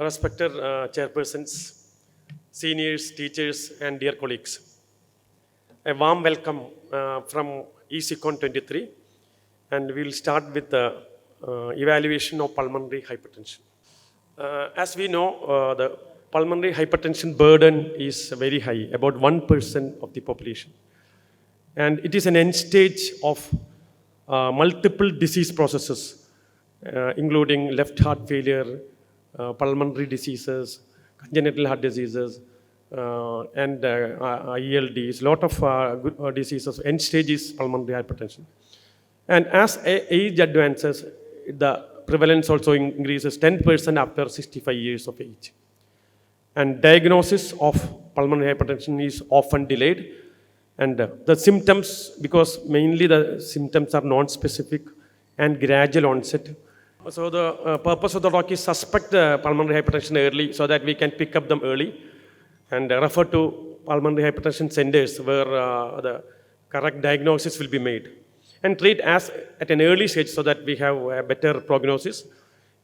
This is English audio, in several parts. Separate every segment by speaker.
Speaker 1: Respected chairpersons, seniors, teachers, and dear colleagues. A warm welcome from ECCON 23, and we will start with the evaluation of pulmonary hypertension. As we know, the pulmonary hypertension burden is very high, about 1% of the population. And it is an end stage of multiple disease processes, including left heart failure, pulmonary diseases, congenital heart diseases, and ILDs, lot of diseases. End stage is pulmonary hypertension. And as age advances, the prevalence also increases 10% after 65 years of age. And diagnosis of pulmonary hypertension is often delayed. And the symptoms, because mainly the symptoms are non-specific and gradual onset. So the purpose of the talk is suspect pulmonary hypertension early so that we can pick up them early and refer to pulmonary hypertension centers where the correct diagnosis will be made. And treat as at an early stage so that we have a better prognosis.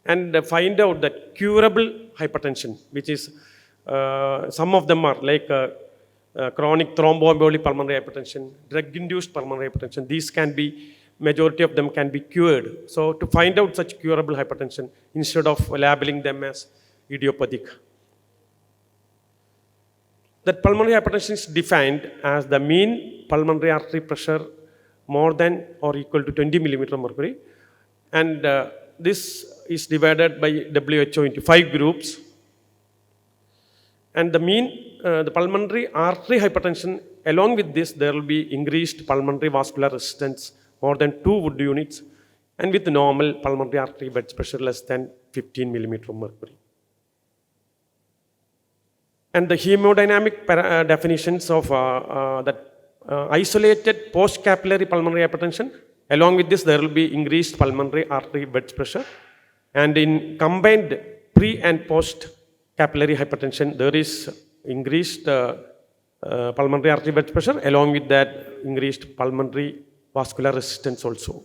Speaker 1: And find out that curable hypertension, which is some of them are like chronic thromboembolic pulmonary hypertension, drug-induced pulmonary hypertension. These can be, majority of them can be cured. So to find out such curable hypertension instead of labeling them as idiopathic. That pulmonary hypertension is defined as the mean pulmonary artery pressure more than or equal to 20 millimeter mercury. And this is divided by WHO into 5 groups. And the mean, the pulmonary artery hypertension, along with this, there will be increased pulmonary vascular resistance more than 2 Wood units, and with normal pulmonary artery bed pressure less than 15 millimeter mercury. And the hemodynamic definitions of that isolated post-capillary pulmonary hypertension, along with this, there will be increased pulmonary artery bed pressure. And in combined pre and post-capillary hypertension, there is increased pulmonary artery bed pressure, along with that increased pulmonary vascular resistance also.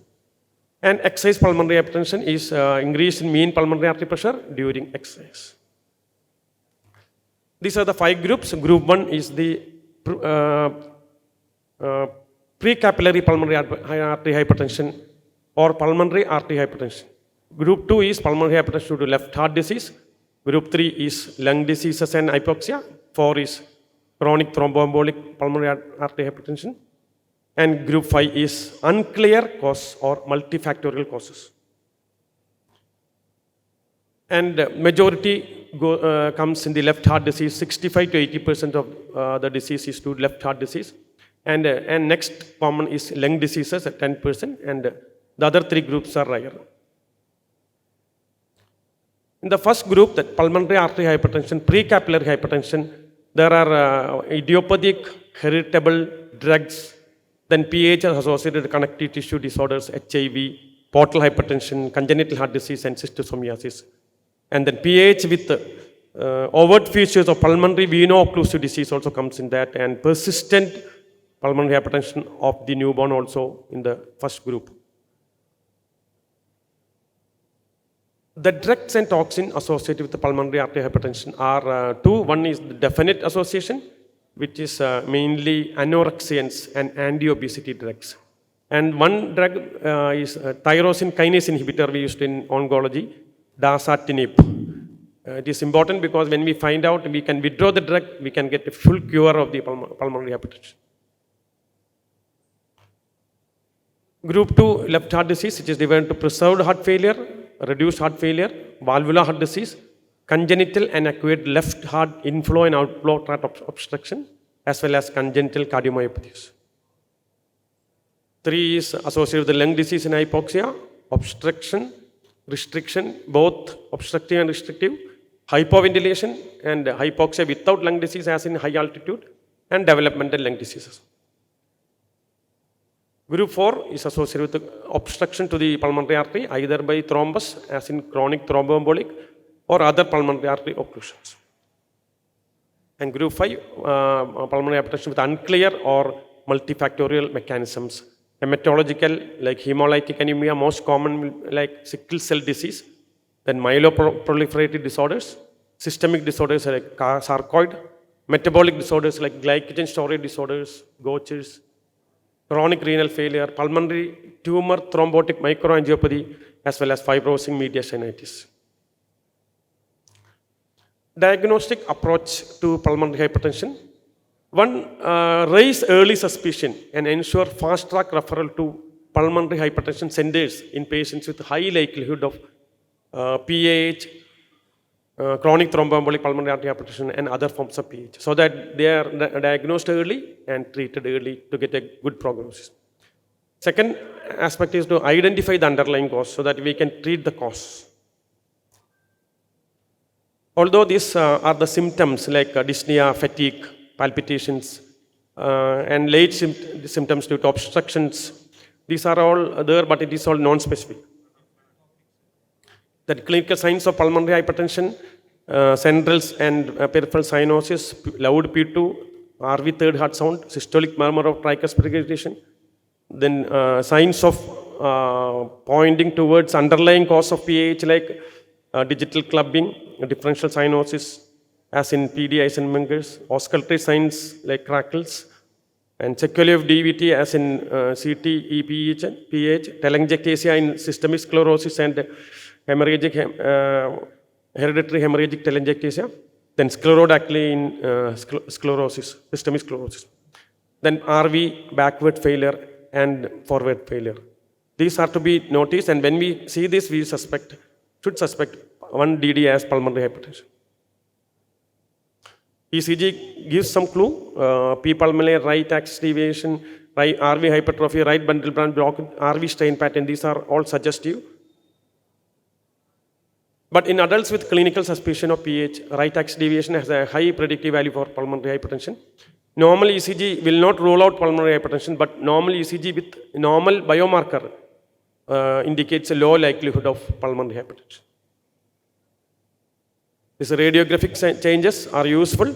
Speaker 1: And exercise pulmonary hypertension is increase in mean pulmonary artery pressure during exercise. These are the 5 groups. Group 1 is the precapillary pulmonary artery hypertension or pulmonary artery hypertension. Group 2 is pulmonary hypertension due to left heart disease. Group 3 is lung diseases and hypoxia. 4 is chronic thromboembolic pulmonary artery hypertension. And group 5 is unclear cause or multifactorial causes. And majority comes in the left heart disease. 65 to 80% of the disease is due to left heart disease. And next common is lung diseases at 10%, and the other 3 groups are rare. In the first group, that pulmonary artery hypertension, precapillary hypertension, there are idiopathic, heritable drugs, then PAH associated connective tissue disorders, HIV, portal hypertension, congenital heart disease, and schistosomiasis. And then PAH with overt features of pulmonary veno-occlusive disease also comes in that, and persistent pulmonary hypertension of the newborn also in the first group. The drugs and toxin associated with the pulmonary artery hypertension are 2. One is the definite association, which is mainly anorexians and anti-obesity drugs. And one drug is tyrosine kinase inhibitor we used in oncology, dasatinib. It is important because when we find out we can withdraw the drug, we can get a full cure of the pulmonary hypertension. Group 2, left heart disease, which is divided into preserved heart failure, reduced heart failure, valvular heart disease, congenital and acquired left heart inflow and outflow tract obstruction, as well as congenital cardiomyopathies. 3 is associated with the lung disease and hypoxia, obstruction, restriction, both obstructive and restrictive, hypoventilation and hypoxia without lung disease as in high altitude, and developmental lung diseases. Group 4 is associated with obstruction to the pulmonary artery, either by thrombus, as in chronic thromboembolic, or other pulmonary artery occlusions. And group 5, pulmonary hypertension with unclear or multifactorial mechanisms. Hematological, like hemolytic anemia, most common like sickle cell disease, then myeloproliferative disorders, systemic disorders like sarcoid, metabolic disorders like glycogen storage disorders, Gaucher's, chronic renal failure, pulmonary tumor thrombotic microangiopathy, as well as fibrosing mediastinitis. Diagnostic approach to pulmonary hypertension. One, raise early suspicion and ensure fast-track referral to pulmonary hypertension centers in patients with high likelihood of PAH, chronic thromboembolic pulmonary artery hypertension, and other forms of PAH, so that they are diagnosed early and treated early to get a good prognosis. Second aspect is to identify the underlying cause so that we can treat the cause. Although these are the symptoms like dyspnea, fatigue, palpitations, and late symptoms due to obstructions, these are all there, but it is all non-specific. The clinical signs of pulmonary hypertension, centrals and peripheral cyanosis, loud P2, RV third heart sound, systolic murmur of tricuspid regurgitation, then signs of pointing towards underlying cause of PAH like digital clubbing, differential cyanosis, as in PD Eisenmenger's, auscultatory signs like crackles, and sequelae of DVT as in CT, EPH, PH, telangiectasia in systemic sclerosis and hemorrhagic, hereditary hemorrhagic telangiectasia, then sclerodactyly in sclerosis, systemic sclerosis, then RV, backward failure, and forward failure. These are to be noticed, and when we see this, we should suspect one DD as pulmonary hypertension. ECG gives some clue, P pulmonary, right axis deviation, right RV hypertrophy, right bundle branch block, RV strain pattern, these are all suggestive. But in adults with clinical suspicion of PH, right axis deviation has a high predictive value for pulmonary hypertension. Normal ECG will not rule out pulmonary hypertension, but normal ECG with normal biomarker indicates a low likelihood of pulmonary hypertension. These radiographic changes are useful,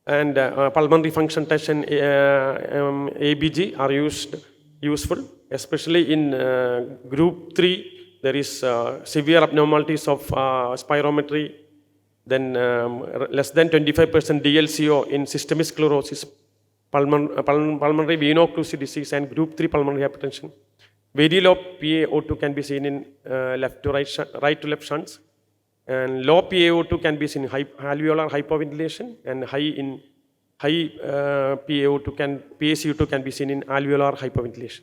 Speaker 1: and pulmonary function test and ABG are useful, especially in group 3. There is severe abnormalities of spirometry, then less than 25% DLCO in systemic sclerosis, pulmonary veno-occlusive disease, and group 3 pulmonary hypertension. Very low PaO2 can be seen in right to left shunts, and low PaO2 can be seen in alveolar hypoventilation, and high PaCO2 can be seen in alveolar hypoventilation.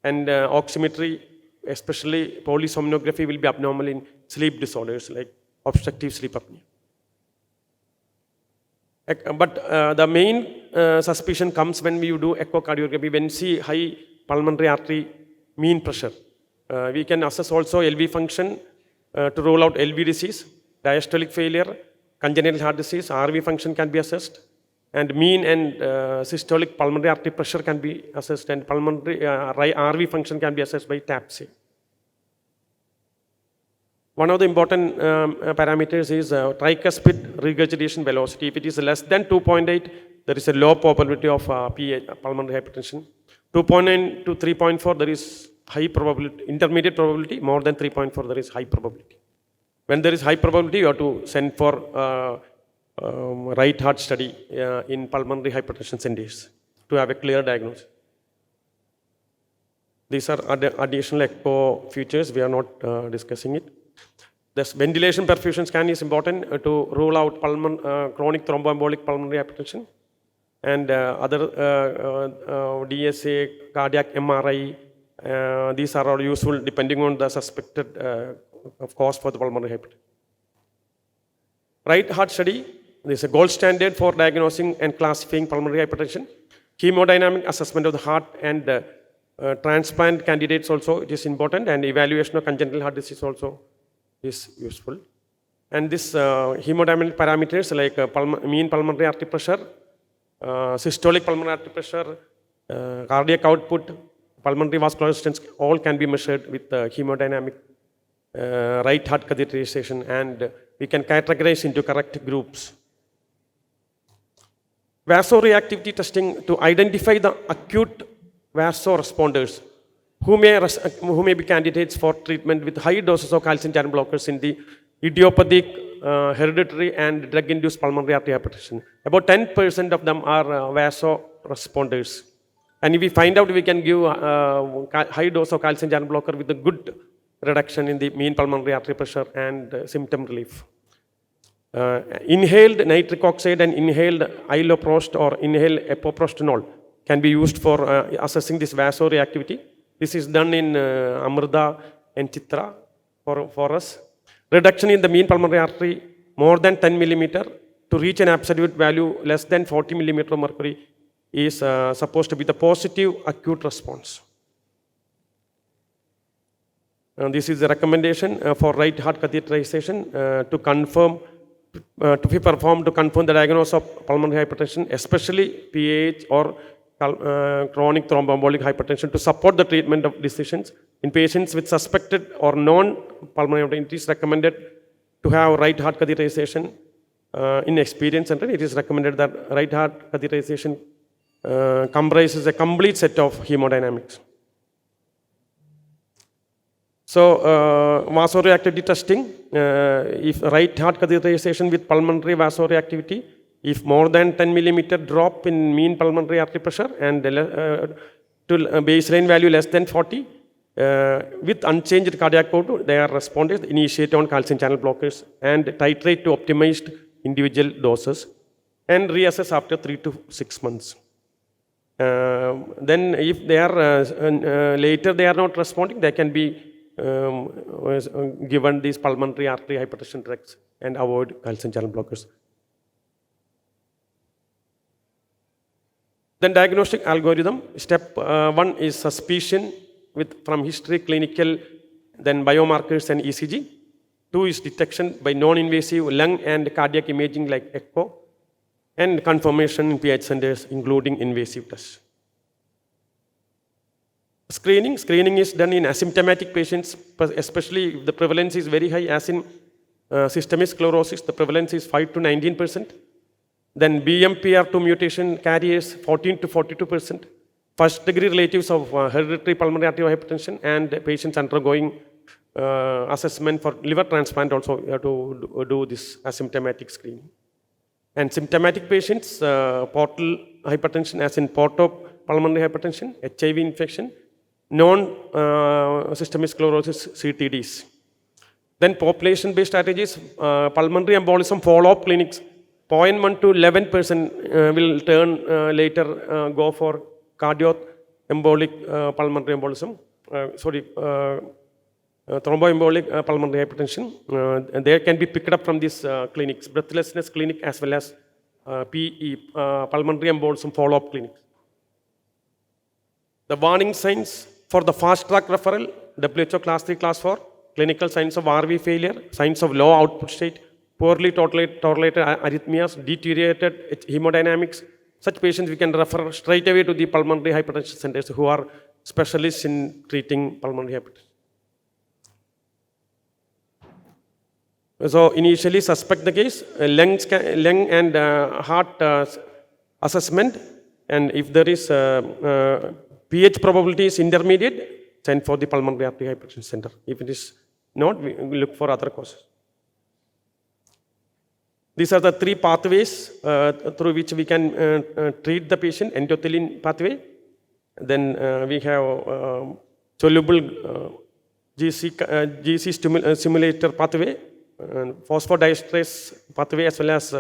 Speaker 1: And oximetry, especially polysomnography, will be abnormal in sleep disorders like obstructive sleep apnea. But the main suspicion comes when we do echocardiography, when we see high pulmonary artery mean pressure. We can assess also LV function to rule out LV disease, diastolic failure, congenital heart disease, RV function can be assessed, and mean and systolic pulmonary artery pressure can be assessed, and pulmonary RV function can be assessed by TAPSE. One of the important parameters is tricuspid regurgitation velocity. If it is less than 2.8, there is a low probability of pulmonary hypertension. 2.9 to 3.4, there is high probability, intermediate probability. More than 3.4, there is high probability. When there is high probability, you have to send for right heart study in pulmonary hypertension centers to have a clear diagnosis. These are additional echo features. We are not discussing it. This ventilation perfusion scan is important to rule out chronic thromboembolic pulmonary hypertension, and other DSA, cardiac MRI. These are all useful depending on the suspected cause for the pulmonary hypertension. Right heart study is a gold standard for diagnosing and classifying pulmonary hypertension. Hemodynamic assessment of the heart and transplant candidates also, it is important, and evaluation of congenital heart disease also is useful. And this hemodynamic parameters like mean pulmonary artery pressure, systolic pulmonary artery pressure, cardiac output, pulmonary vascular resistance, all can be measured with hemodynamic right heart catheterization, and we can categorize into correct groups. Vasoreactivity testing to identify the acute vasoresponders who may be candidates for treatment with high doses of calcium channel blockers in the idiopathic, hereditary, and drug-induced pulmonary artery hypertension. About 10% of them are vasoresponders. And if we find out, we can give high dose of calcium channel blocker with a good reduction in the mean pulmonary artery pressure and symptom relief. Inhaled nitric oxide and inhaled iloprost or inhaled epoprostenol can be used for assessing this vasoreactivity. This is done in Amrita and Chitra for us. Reduction in the mean pulmonary artery more than 10 millimeter to reach an absolute value less than 40 millimeter of mercury is supposed to be the positive acute response. This is the recommendation for right heart catheterization to be performed to confirm the diagnosis of pulmonary hypertension, especially PAH or chronic thromboembolic hypertension, to support the treatment of decisions. In patients with suspected or known pulmonary hypertension, it is recommended to have right heart catheterization. In experience center, it is recommended that right heart catheterization comprises a complete set of hemodynamics. So, vasoreactivity testing, if right heart catheterization with pulmonary vasoreactivity, if more than 10 millimeter drop in mean pulmonary artery pressure and to baseline value less than 40, with unchanged cardiac output, they are responders, initiate on calcium channel blockers and titrate to optimized individual doses and reassess after 3 to 6 months. Then if they are later they are not responding, they can be given these pulmonary artery hypertension drugs and avoid calcium channel blockers. Then diagnostic algorithm. Step 1 is suspicion from history, clinical, then biomarkers and ECG. 2 is detection by non-invasive lung and cardiac imaging like ECCO, and confirmation in PAH centers including invasive tests. Screening is done in asymptomatic patients, especially if the prevalence is very high, as in systemic sclerosis, the prevalence is 5 to 19%. Then BMPR2 mutation carriers 14 to 42%. First degree relatives of hereditary pulmonary arterial hypertension and patients undergoing assessment for liver transplant also have to do this asymptomatic screening. And symptomatic patients, portal hypertension as in portopulmonary hypertension, HIV infection, non-systemic sclerosis, CTDs. Then population-based strategies, pulmonary embolism follow-up clinics, 0.1 to 11% will turn later go for cardioembolic pulmonary embolism, thromboembolic pulmonary hypertension. They can be picked up from these clinics, breathlessness clinic as well as PE, pulmonary embolism follow-up clinics. The warning signs for the fast track referral, WHO class 3, class 4, clinical signs of RV failure, signs of low output state, poorly tolerated arrhythmias, deteriorated hemodynamics. Such patients we can refer straight away to the pulmonary hypertension centers who are specialists in treating pulmonary hypertension. So initially suspect the case, lung and heart assessment, and if there is pH probability is intermediate, send for the pulmonary artery hypertension center. If it is not, we look for other causes. These are the 3 pathways through which we can treat the patient. Endothelin pathway, then we have soluble GC stimulator pathway, phosphodiesterase pathway, as well as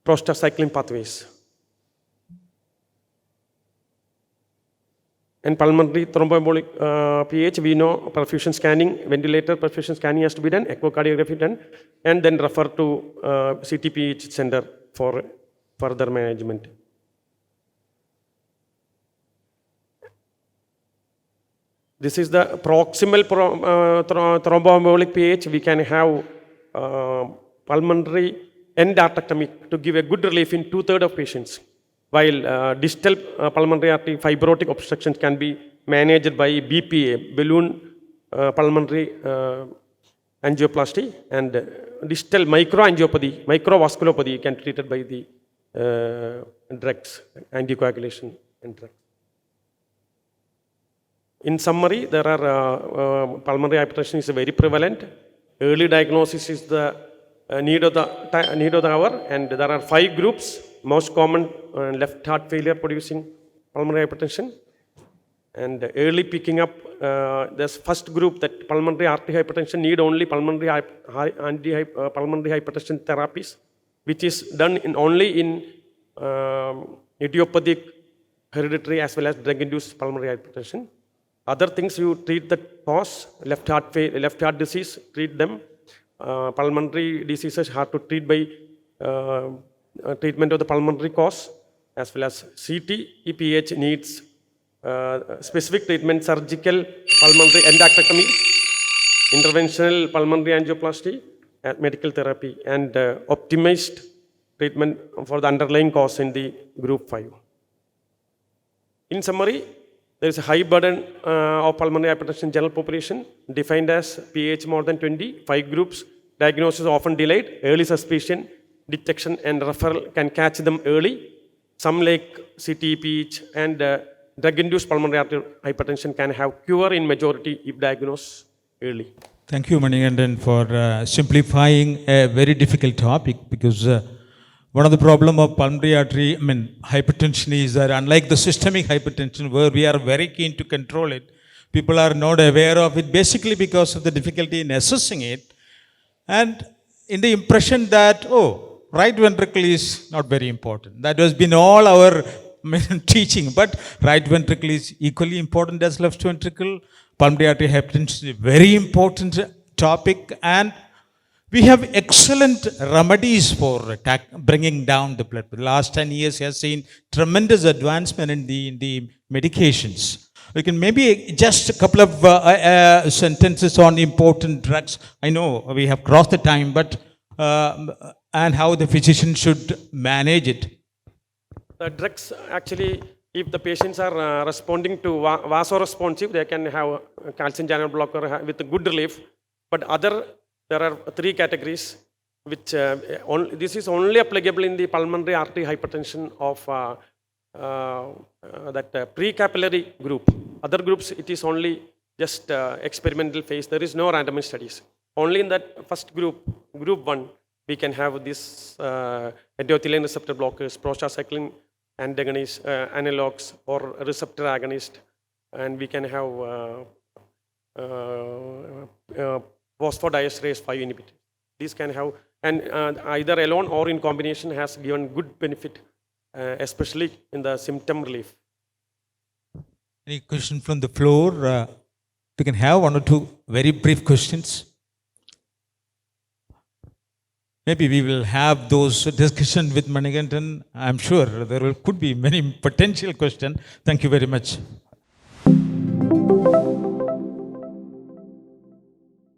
Speaker 1: prostacyclin pathways. And pulmonary thromboembolic PH, we know perfusion scanning, ventilator perfusion scanning has to be done, echocardiography done, and then refer to CTPH center for further management. This is the proximal thromboembolic PH. We can have pulmonary endarterectomy to give a good relief in 2/3 of patients, while distal pulmonary artery fibrotic obstructions can be managed by BPA, balloon pulmonary angioplasty, and distal microangiopathy, microvasculopathy can be treated by the drugs, anticoagulation and drugs. In summary, there are pulmonary hypertension is very prevalent. Early diagnosis is the need of the hour, and there are 5 groups. Most common left heart failure producing pulmonary hypertension, and early picking up. There's first group that pulmonary artery hypertension need only pulmonary hypertension therapies, which is done only in idiopathic, hereditary as well as drug-induced pulmonary hypertension. Other things you treat the cause, left heart disease, treat them. Pulmonary diseases have to treat by treatment of the pulmonary cause, as well as CT-EPH needs specific treatment, surgical pulmonary endectomy, interventional pulmonary angioplasty, medical therapy, and optimized treatment for the underlying cause in the group 5. In summary, there is a high burden of pulmonary hypertension in general population, defined as PAH more than 20, 5 groups. Diagnosis often delayed, early suspicion, detection and referral can catch them early. Some like CT-EPH and drug-induced pulmonary arterial hypertension can have cure in majority if diagnosed early.
Speaker 2: Thank you, Manikandan, for simplifying a very difficult topic, because one of the problem of pulmonary artery, hypertension is that unlike the systemic hypertension where we are very keen to control it, people are not aware of it basically because of the difficulty in assessing it, and in the impression that, right ventricle is not very important. That has been all our teaching, but right ventricle is equally important as left ventricle. Pulmonary artery hypertension is a very important topic, and we have excellent remedies for bringing down the blood. The last 10 years has seen tremendous advancement in the medications. We can maybe just a couple of sentences on important drugs. I know we have crossed the time, but and how the physician should manage it.
Speaker 1: The drugs, actually, if the patients are responding to vasoresponsive, they can have a calcium channel blocker with a good relief. But there are 3 categories, which this is only applicable in the pulmonary artery hypertension of that precapillary group. Other groups, it is only just experimental phase. There is no randomized studies. Only in that first group, group 1, we can have this endothelin receptor blockers, prostacyclin antagonists, analogs, or receptor agonist, and we can have phosphodiesterase 5 inhibitor. These can have, and either alone or in combination has given good benefit, especially in the symptom relief.
Speaker 2: Any question from the floor? We can have 1 or 2 very brief questions. Maybe we will have those discussion with Manikandan. I'm sure there could be many potential questions. Thank you very much.